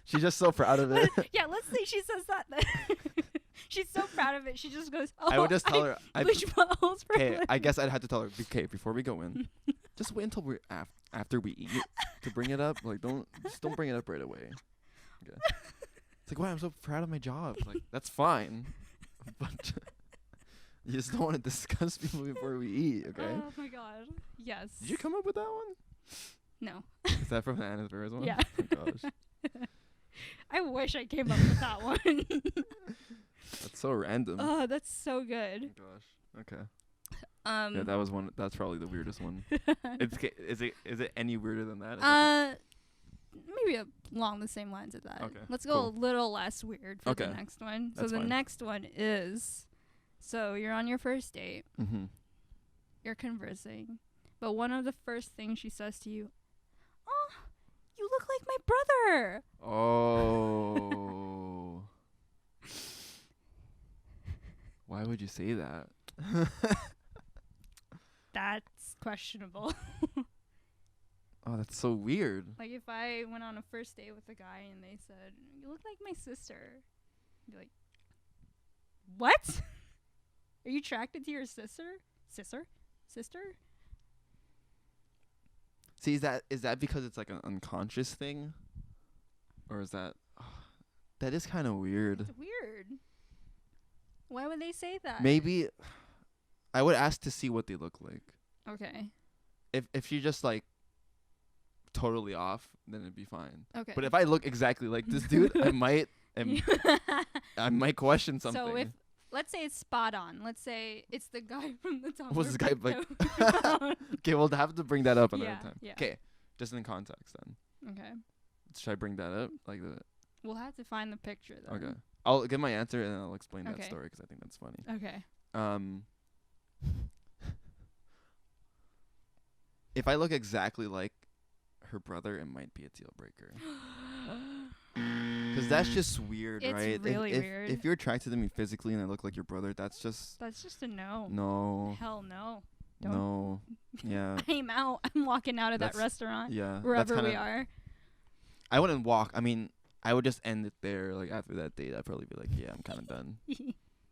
She's just so proud of it. Yeah, let's say she says that then. She's so proud of it. She just goes, oh, I would just tell her. Okay, I guess I'd have to tell her, okay, before we go in, just wait until we're after we eat to bring it up. Like, don't bring it up right away. Okay. It's like, wow, I'm so proud of my job. Like, that's fine, but you just don't want to discuss people before we eat, okay? Oh my god. Yes. Did you come up with that one? No. Is that from the Anna's Bears one? Yeah. Oh my gosh. I wish I came up with that one. That's so random. Oh, that's so good. Oh gosh. Okay. Yeah, that was one. That's probably the weirdest one. Is it any weirder than that? Maybe along the same lines of that. Okay. Let's go a little less weird for the next one. That's so the fine. next one is, so you're on your first date. Mm-hmm. You're conversing, but one of the first things she says to you, "Oh, you look like my brother." Oh. Why would you say that? That's questionable. Oh, that's so weird. Like, if I went on a first date with a guy and they said, "You look like my sister," I'd be like, "What? Are you attracted to your sister? Sister? See, is that because it's like an unconscious thing, or is that that is kind of weird? It's weird. Why would they say that? Maybe I would ask to see what they look like. Okay. If she just like totally off, then it'd be fine. Okay. But if I look exactly like this dude, I might question something. So if, let's say it's spot on. Let's say it's the guy from the top. What's this guy like? Okay, we'll have to bring that up another time. Yeah. Okay, just in context then. Okay. Should I bring that up? Like the. We'll have to find the picture then. Okay. I'll give my answer and then I'll explain that story because I think that's funny. Okay. If I look exactly like her brother, it might be a deal breaker. Because that's just weird, it's right? Really weird. If you're attracted to me physically and I look like your brother, that's just a no. No. Hell no. No. Yeah. I'm out. I'm walking out of that restaurant. Yeah. Wherever we are. I wouldn't walk. I mean, I would just end it there. Like, after that date, I'd probably be like, yeah, I'm kind of done.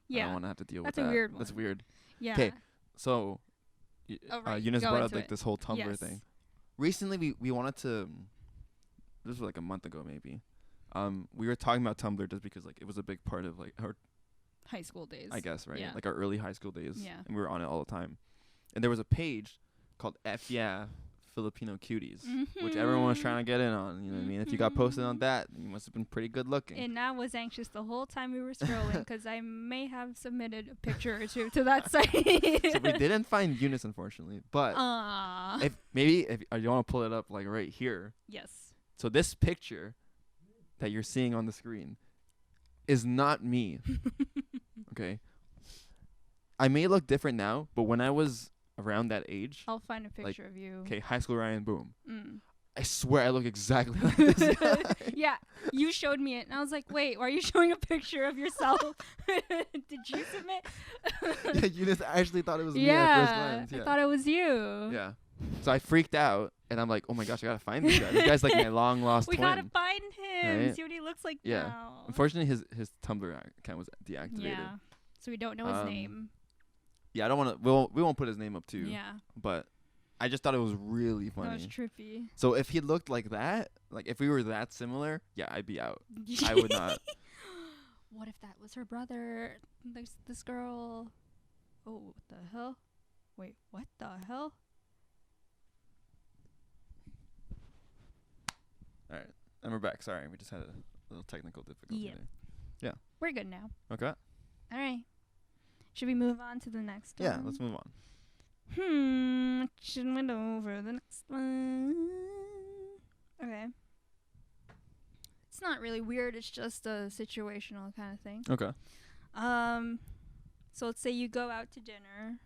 Yeah. I don't want to have to deal with that. That's a weird one. That's weird. Yeah. Okay. So, Eunice brought up like this whole Tumblr thing. Recently, we wanted to. This was like a month ago, maybe. We were talking about Tumblr just because like it was a big part of like our high school days. I guess, right? Yeah. Like our early high school days. Yeah. And we were on it all the time. And there was a page called F Yeah Filipino Cuties, which everyone was trying to get in on. You know what I mean? If you got posted on that, you must have been pretty good looking. And I was anxious the whole time we were scrolling because I may have submitted a picture or two to that site. So we didn't find Eunice, unfortunately. But if you want to pull it up like right here. Yes. So this picture that you're seeing on the screen is not me. Okay. I may look different now, but when I was around that age, I'll find a picture of you. Okay, high school Ryan, boom. I swear I look exactly like this guy. Yeah, you showed me it, and I was like, wait, why are you showing a picture of yourself? Did you submit? Yeah, you just actually thought it was me at first glance. Yeah, I thought it was you. Yeah. So I freaked out, and I'm like, oh my gosh, I gotta find this guy. This guy's like my long lost twin. We gotta find him. Right? See what he looks like Yeah. now. Unfortunately, his Tumblr account was deactivated. Yeah. So we don't know his name. Yeah, I don't want to. We won't put his name up too. Yeah. But I just thought it was really funny. That was trippy. So if he looked like that, like if we were that similar, yeah, I'd be out. I would not. What if that was her brother? There's this girl. Oh, what the hell? Wait, what the hell? All right, and we're back. Sorry, we just had a little technical difficulty there. Yeah. We're good now. Okay. All right. Should we move on to the next one? Yeah, let's move on. Should we go over the next one? Okay. It's not really weird. It's just a situational kind of thing. Okay. So let's say you go out to dinner.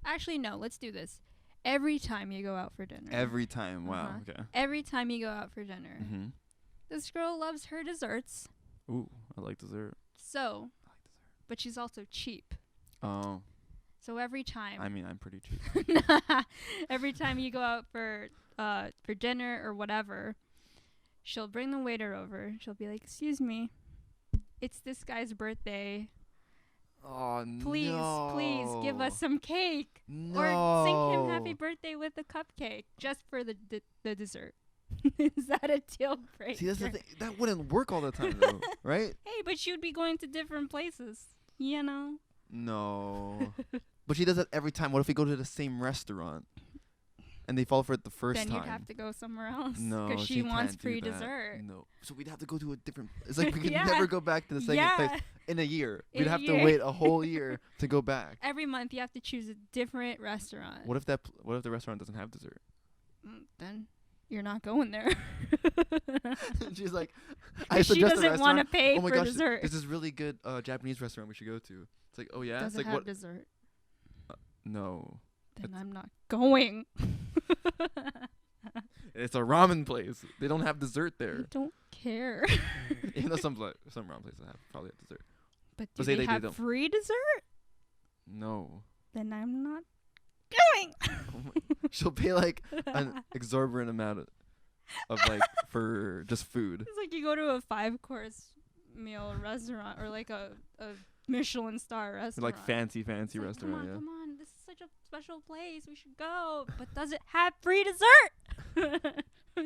Actually, no. Let's do this. Every time you go out for dinner. Every time. Wow. Okay. Every time you go out for dinner. Mm-hmm. This girl loves her desserts. Ooh, I like dessert. So. I like dessert. But she's also cheap. Oh. So every time. I mean, I'm pretty cheap. Every time you go out for dinner or whatever, she'll bring the waiter over. She'll be like, "Excuse me, it's this guy's birthday. Oh, please give us some cake. No. Or sing him happy birthday with a cupcake just for the dessert." Is that a deal breaker? See, that's the thing. That wouldn't work all the time, though, right? Hey, but you'd be going to different places, you know? No. But she does that every time. What if we go to the same restaurant and they fall for it the first time? Then you'd have to go somewhere else. No, because she wants free that. dessert. No. So we'd have to go to a different... It's like we could Yeah. never go back to the second place in a year. We'd have to wait a whole year to go back. Every month you have to choose a different restaurant. What if the restaurant doesn't have dessert? Then you're not going there. She's like, she doesn't want to pay oh my for gosh, dessert. There's this really good Japanese restaurant we should go to. It's like, oh yeah? Doesn't it's like, have what? dessert. No. Then I'm not going. It's a ramen place. They don't have dessert there. I don't care. Even though some ramen places probably have dessert. But do they have free dessert? No. Then I'm not going. She'll pay like an exorbitant amount of like for just food. It's like you go to a 5-course meal restaurant or like a Michelin star restaurant. Like fancy it's restaurant, like, yeah. Come on, this is such a special place. We should go. But does it have free dessert? No.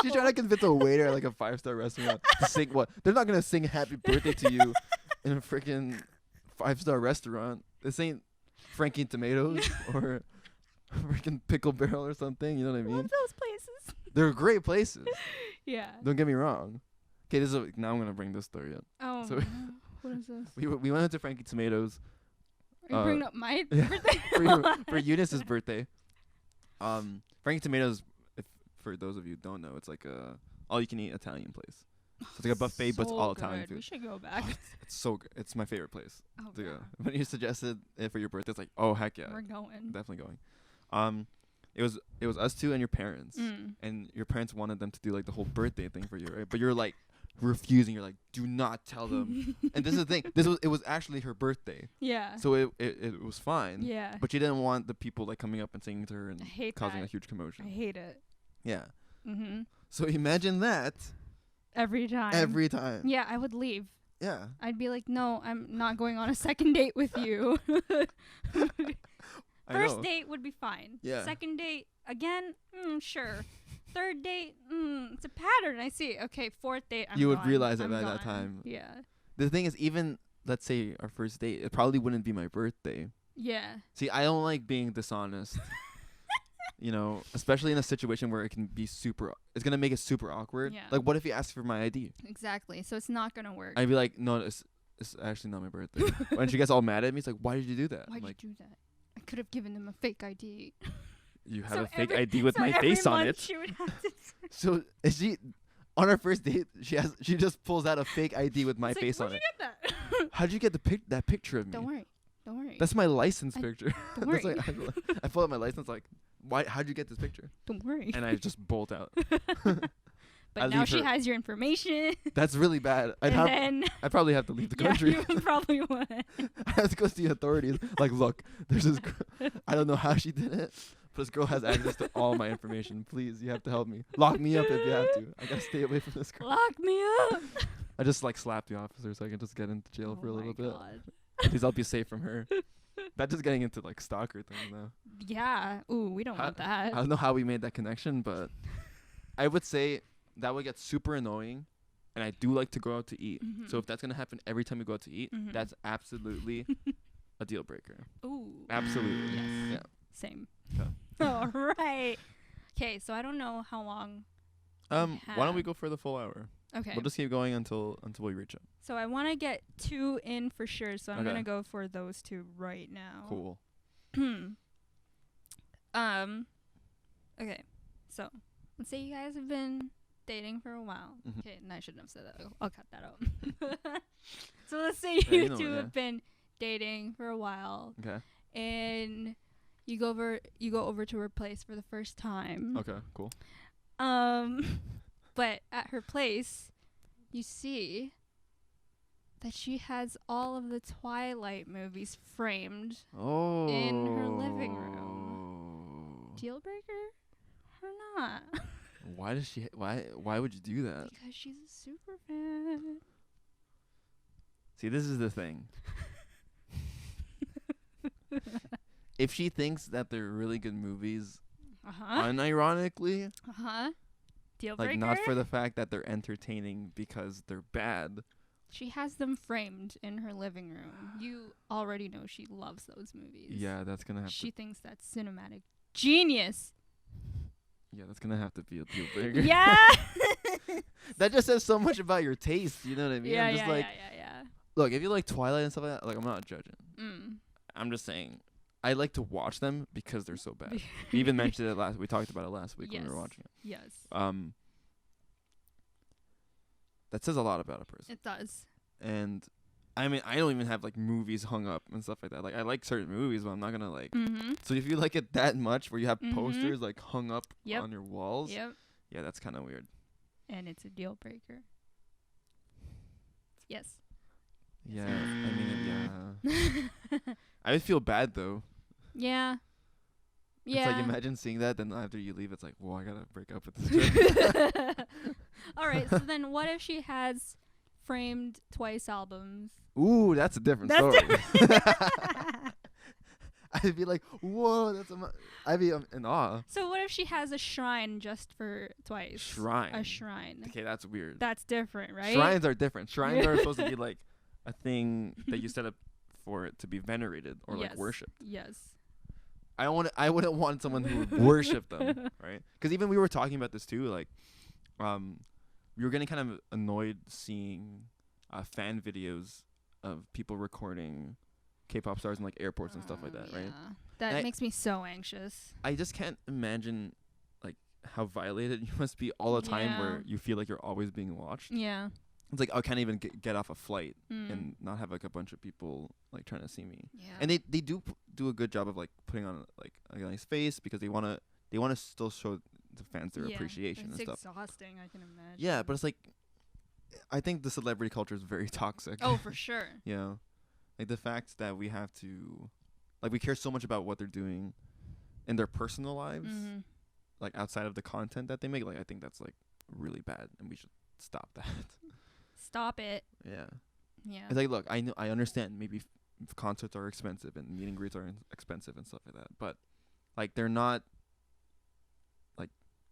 She's trying to convince a waiter at like a 5-star restaurant to sing what? They're not gonna sing happy birthday to you in a freaking 5-star restaurant. This ain't Frankie and Tomatoes or freaking Pickle Barrel or something. You know what I mean? Love those places. They're great places. Yeah. Don't get me wrong. Okay, now I'm gonna bring this story up. Oh. So what is this? we went to Frankie Tomatoes. Are you bringing up my birthday? for Eunice's birthday. Frankie Tomatoes, for those of you who don't know, it's like a all-you-can-eat Italian place. So it's like a buffet, but it's all Italian food. We should go back. It's so good. It's my favorite place to go. God. When you suggested it for your birthday, it's like, oh heck yeah, We're going. definitely going. It was us two and your parents, Mm. and your parents wanted them to do like the whole birthday thing for you, right? But you're like refusing. You're like, do not tell them. And this is the thing. It was actually her birthday. Yeah. So it was fine. Yeah. But she didn't want the people like coming up and singing to her and I hate causing that. a huge commotion. I hate it. Yeah. Mhm. So imagine that Every time. every time. Yeah, I would leave. Yeah. I'd be like, no, I'm not going on a second date with you. First date would be fine. Yeah. Second date, again, sure. Third date, it's a pattern. I see. Okay, fourth date, I'm You would gone. realize it I'm by gone. that time. Yeah. The thing is, even let's say our first date, it probably wouldn't be my birthday. Yeah. See, I don't like being dishonest. You know, especially in a situation where it can be it's gonna make it super awkward. Yeah. Like, what if you ask for my ID? Exactly. So it's not gonna work. I'd be like, no, it's actually not my birthday. When she gets all mad at me, it's like, why did you do that? Why'd I'm like, you do that? I could have given them a fake ID. you have a fake ID with my face on it. She would have to So is she on our first date? She just pulls out a fake ID with my It's like, face on where'd it. you get that? How'd you get that picture of me? Don't worry. That's my license picture. Don't That's worry. like, I pull out my license like, why? How'd you get this picture? Don't worry. And I just bolt out. But now she has your information. That's really bad. Then I'd probably have to leave the country. Yeah, you probably would. I have to go see the authorities. Like, look, there's this I don't know how she did it, but this girl has access to all my information. Please, you have to help me. Lock me up if you have to. I gotta stay away from this girl. Lock me up. I just like slapped the officer so I can just get into jail for a little bit. God. Please, I'll be safe from her. That's just getting into like stalker things now. Yeah. Ooh, we don't want that. I don't know how we made that connection, but I would say that would get super annoying. And I do like to go out to eat. Mm-hmm. So if that's going to happen every time we go out to eat, Mm-hmm. that's absolutely a deal breaker. Ooh. Absolutely. Yes. Yeah. Same. Okay. All right. Okay, so I don't know how long. Why don't we go for the full hour? Okay. We'll just keep going until we reach it. So I want to get 2 in for sure, so I'm Okay. going to go for those 2 right now. Cool. Okay. So, let's say you guys have been dating for a while. Mhm. Okay, and I shouldn't have said that. I'll cut that out. So let's say you two have been dating for a while. Okay. And you go over to her place for the first time. Okay, cool. But at her place, you see that she has all of the Twilight movies framed in her living room. Deal breaker or not? Why does she why would you do that? Because she's a super fan. See, this is the thing. If she thinks that they're really good movies, unironically, Deal breaker. like not for the fact that they're entertaining because they're bad. She has them framed in her living room. You already know she loves those movies. Yeah, that's gonna have She thinks that's cinematic genius. Yeah, that's gonna have to be a deal breaker. Yeah. That just says so much about your taste. You know what I mean? I'm just yeah. Look, if you like Twilight and stuff like that, like I'm not judging. Mm. I'm just saying, I like to watch them because they're so bad. We even mentioned it we talked about it last week when we were watching it. Yes. That says a lot about a person. It does. And I mean, I don't even have like movies hung up and stuff like that. Like I like certain movies, but I'm not gonna like. Mm-hmm. So if you like it that much, where you have posters like hung up on your walls, yeah, that's kind of weird. And it's a deal breaker. Yes. Yeah, I mean, yeah. I would feel bad though. Yeah. Yeah. It's like imagine seeing that, then after you leave, it's like, well, I gotta break up with this chick. All right. So then, what if she has framed Twice albums? Ooh, that's a different story. I'd be like, whoa, that's I'd be in awe. So what if she has a shrine just for Twice? Shrine. A shrine. Okay, that's weird. That's different, right? Shrines are different. Shrines are supposed to be like a thing that you set up for it to be venerated or like worshipped. Yes. I wouldn't want someone who would worship them, right? Because even we were talking about this too, like, we were getting kind of annoyed seeing fan videos of people recording K-pop stars in like airports and stuff like that, right? That makes me so anxious. I just can't imagine like how violated you must be all the time where you feel like you're always being watched. Yeah. It's like I can't even get off a flight and not have like a bunch of people like trying to see me. Yeah. And they do a good job of like putting on like a nice face because they want to still show the fans their appreciation and stuff. It's exhausting, I can imagine. Yeah, but it's like I think the celebrity culture is very toxic. Oh, for sure. You know, like the fact that we have to like we care so much about what they're doing in their personal lives, like outside of the content that they make. Like I think that's like really bad, and we should stop that. Stop it. Yeah. Yeah. It's like, look, I understand maybe concerts are expensive and meet and greets are expensive and stuff like that, but like they're not like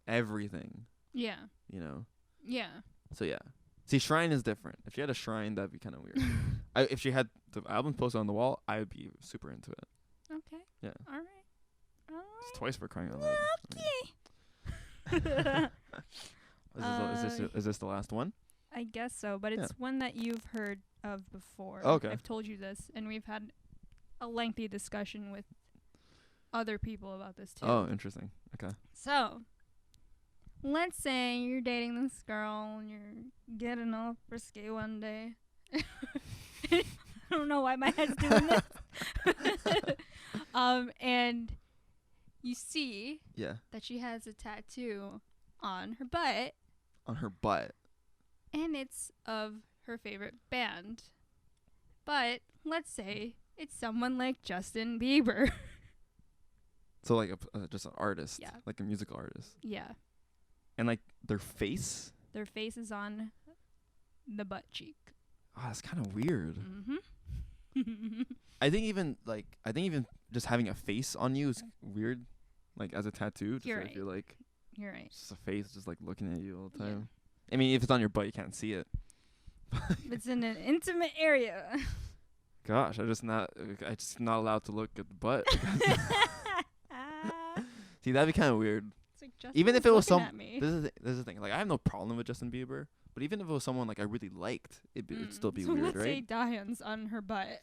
everything. Yeah. You know. Yeah. So yeah. See, shrine is different. If she had a shrine, that'd be kind of weird. If she had the album posted on the wall, I would be super into it. Okay. Yeah. All right. It's Twice for crying out loud. Okay. Is this the last one? I guess so, but it's one that you've heard of before. Okay. I've told you this, and we've had a lengthy discussion with other people about this too. Oh, interesting. Okay. So, let's say you're dating this girl and you're getting all frisky one day. I don't know why my head's doing this. And you see that she has a tattoo on her butt. On her butt. And it's of her favorite band. But let's say it's someone like Justin Bieber. So like just an artist. Yeah. Like a musical artist. Yeah. And like their face? Their face is on the butt cheek. Oh, that's kind of weird. I think even just having a face on you is weird, like as a tattoo. Just I feel like you're right. Just a face, just like looking at you all the time. Yeah. I mean, if it's on your butt, you can't see it. It's in an intimate area. Gosh, I just not allowed to look at the butt. See, that'd be kind of weird. It's like even if it was me. This is the thing. Like, I have no problem with Justin Bieber, but even if it was someone like I really liked, it'd still be weird, let's right? say Dahyun's on her butt.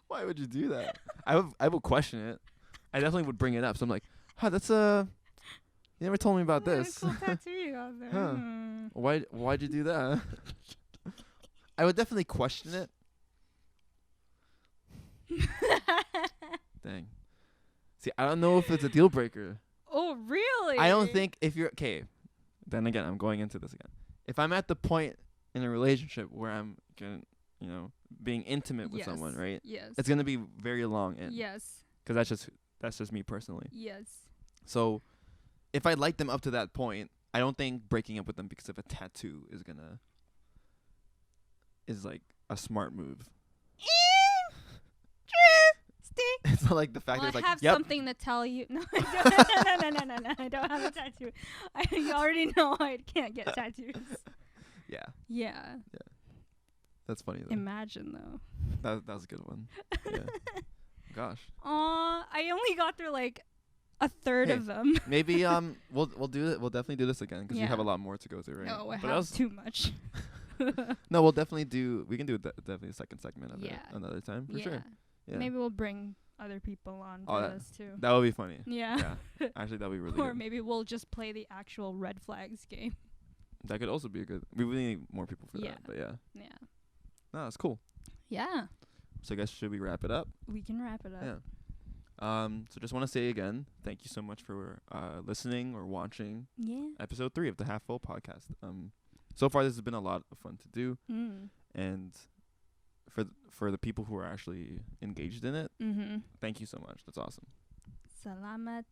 Why would you do that? I would question it. I definitely would bring it up. So I'm like, that's you never told me about this. Cool tattoo you got there. Huh. Why'd you do that? I would definitely question it. Dang. See, I don't know if it's a deal breaker. Oh, really? I don't think if you're okay. Then again, I'm going into this again. If I'm at the point in a relationship where I'm being intimate with someone, right? Yes. It's gonna be very long. Yes. Because that's just me personally. Yes. So, if I like them up to that point, I don't think breaking up with them because of a tattoo is like a smart move. It's not like the fact that it's like, I have something to tell you. No, I don't. No. I don't have a tattoo. You already know I can't get tattoos. Yeah. That's funny though. Imagine though. That was a good one. Yeah. Gosh. I only got through like a third of them. Maybe we'll do it. We'll definitely do this again because you have a lot more to go through, right? No, I have too much. No, we'll definitely do. We can do definitely a second segment of it another time for sure. Yeah. Maybe we'll bring other people on for this too. That would be funny. Yeah. Actually, that would be really good. Or maybe we'll just play the actual red flags game. That could also be a good. We really need more people for that. But yeah. No, that's cool. Yeah. So I guess should we wrap it up? We can wrap it up. Yeah. So just want to say again, thank you so much for listening or watching. Yeah. Episode 3 of the Half Full podcast. So far this has been a lot of fun to do, and for the people who are actually engaged in it, thank you so much. That's awesome. Salamat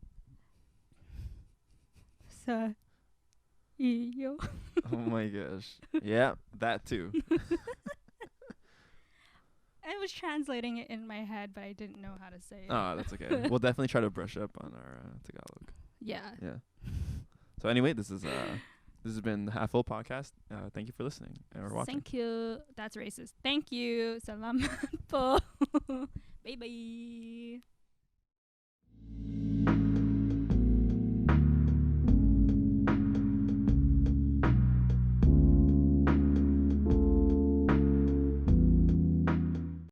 sa iyo. Oh my gosh. Yeah, that too. I was translating it in my head, but I didn't know how to say it. Oh, that's okay. We'll definitely try to brush up on our Tagalog. Yeah. So anyway, this has been the Half Full podcast. Thank you for listening or watching. Thank you. That's racist. Thank you. Salamat po. Bye bye.